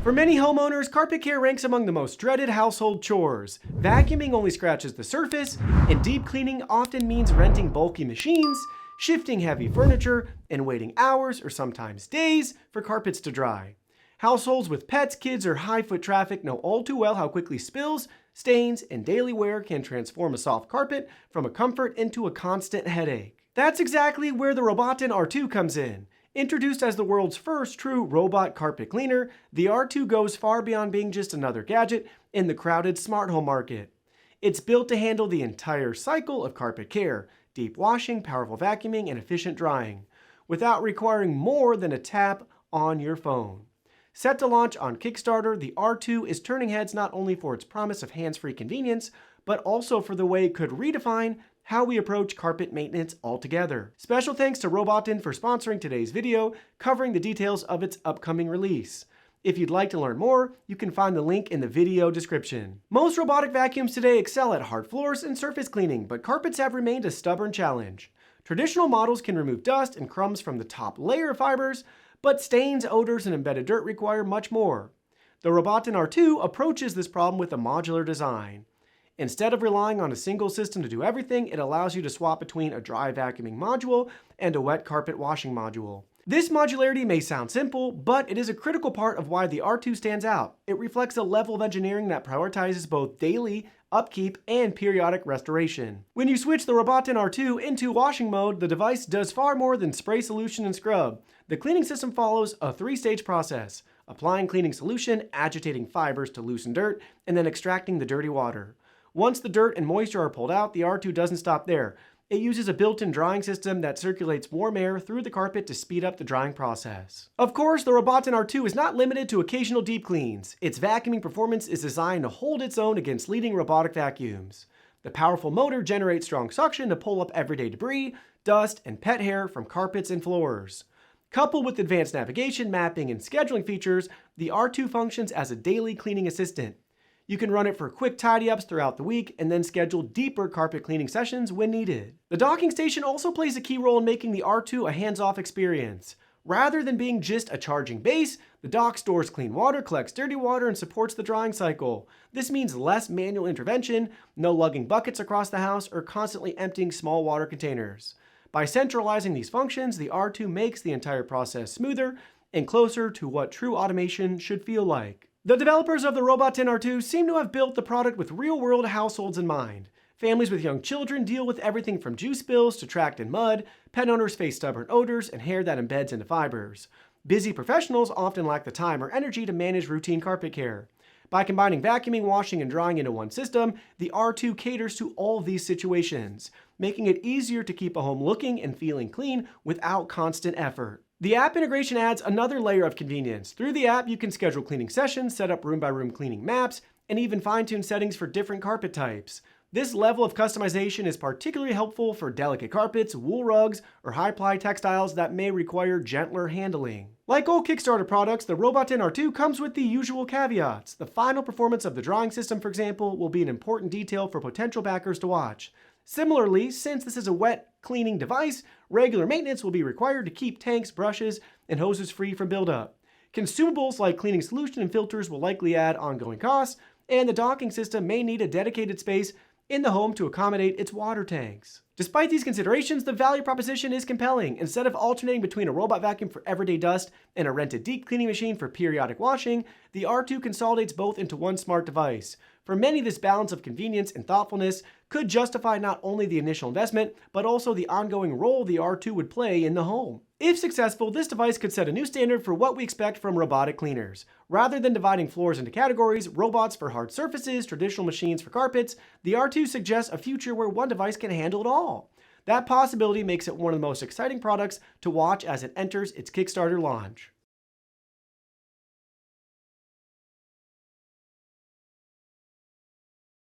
For many homeowners, carpet care ranks among the most dreaded household chores. Vacuuming only scratches the surface, and deep cleaning often means renting bulky machines, shifting heavy furniture, and waiting hours or sometimes days for carpets to dry. Households with pets, kids, or high foot traffic know all too well how quickly spills, stains, and daily wear can transform a soft carpet from a comfort into a constant headache. That's exactly where the Robotin R2 comes in. Introduced as the world's first true robot carpet cleaner, the R2 goes far beyond being just another gadget in the crowded smart home market. It's built to handle the entire cycle of carpet care, deep washing, powerful vacuuming, and efficient drying, without requiring more than a tap on your phone. Set to launch on Kickstarter, the R2 is turning heads not only for its promise of hands-free convenience, but also for the way it could redefine how we approach carpet maintenance altogether. Special thanks to Robotin for sponsoring today's video, covering the details of its upcoming release. If you'd like to learn more, you can find the link in the video description. Most robotic vacuums today excel at hard floors and surface cleaning, but carpets have remained a stubborn challenge. Traditional models can remove dust and crumbs from the top layer of fibers, but stains, odors, and embedded dirt require much more. The Robotin R2 approaches this problem with a modular design. Instead of relying on a single system to do everything, it allows you to swap between a dry vacuuming module and a wet carpet washing module. This modularity may sound simple, but it is a critical part of why the R2 stands out. It reflects a level of engineering that prioritizes both daily upkeep and periodic restoration. When you switch the Robotin R2 into washing mode, the device does far more than spray solution and scrub. The cleaning system follows a three-stage process: applying cleaning solution, agitating fibers to loosen dirt, and then extracting the dirty water. Once the dirt and moisture are pulled out, the R2 doesn't stop there. It uses a built-in drying system that circulates warm air through the carpet to speed up the drying process. Of course, the Robotin R2 is not limited to occasional deep cleans. Its vacuuming performance is designed to hold its own against leading robotic vacuums. The powerful motor generates strong suction to pull up everyday debris, dust, and pet hair from carpets and floors. Coupled with advanced navigation, mapping, and scheduling features, the R2 functions as a daily cleaning assistant. You can run it for quick tidy-ups throughout the week and then schedule deeper carpet cleaning sessions when needed. The docking station also plays a key role in making the R2 a hands-off experience. Rather than being just a charging base, the dock stores clean water, collects dirty water, and supports the drying cycle. This means less manual intervention, no lugging buckets across the house, or constantly emptying small water containers. By centralizing these functions, the R2 makes the entire process smoother and closer to what true automation should feel like. The developers of the Robotin R2 seem to have built the product with real-world households in mind. Families with young children deal with everything from juice spills to tracked in mud, pet owners face stubborn odors, and hair that embeds into fibers. Busy professionals often lack the time or energy to manage routine carpet care. By combining vacuuming, washing, and drying into one system, the R2 caters to all of these situations, making it easier to keep a home looking and feeling clean without constant effort. The app integration adds another layer of convenience. Through the app, you can schedule cleaning sessions, set up room-by-room cleaning maps, and even fine-tune settings for different carpet types. This level of customization is particularly helpful for delicate carpets, wool rugs, or high-ply textiles that may require gentler handling. Like all Kickstarter products, the Robotin R2 comes with the usual caveats. The final performance of the drying system, for example, will be an important detail for potential backers to watch. Similarly, since this is a wet cleaning device, regular maintenance will be required to keep tanks, brushes, and hoses free from buildup. Consumables like cleaning solution and filters will likely add ongoing costs, and the docking system may need a dedicated space in the home to accommodate its water tanks. Despite these considerations, the value proposition is compelling. Instead of alternating between a robot vacuum for everyday dust and a rented deep cleaning machine for periodic washing, the R2 consolidates both into one smart device. For many, this balance of convenience and thoughtfulness could justify not only the initial investment, but also the ongoing role the R2 would play in the home. If successful, this device could set a new standard for what we expect from robotic cleaners. Rather than dividing floors into categories, robots for hard surfaces, traditional machines for carpets, the R2 suggests a future where one device can handle it all. That possibility makes it one of the most exciting products to watch as it enters its Kickstarter launch.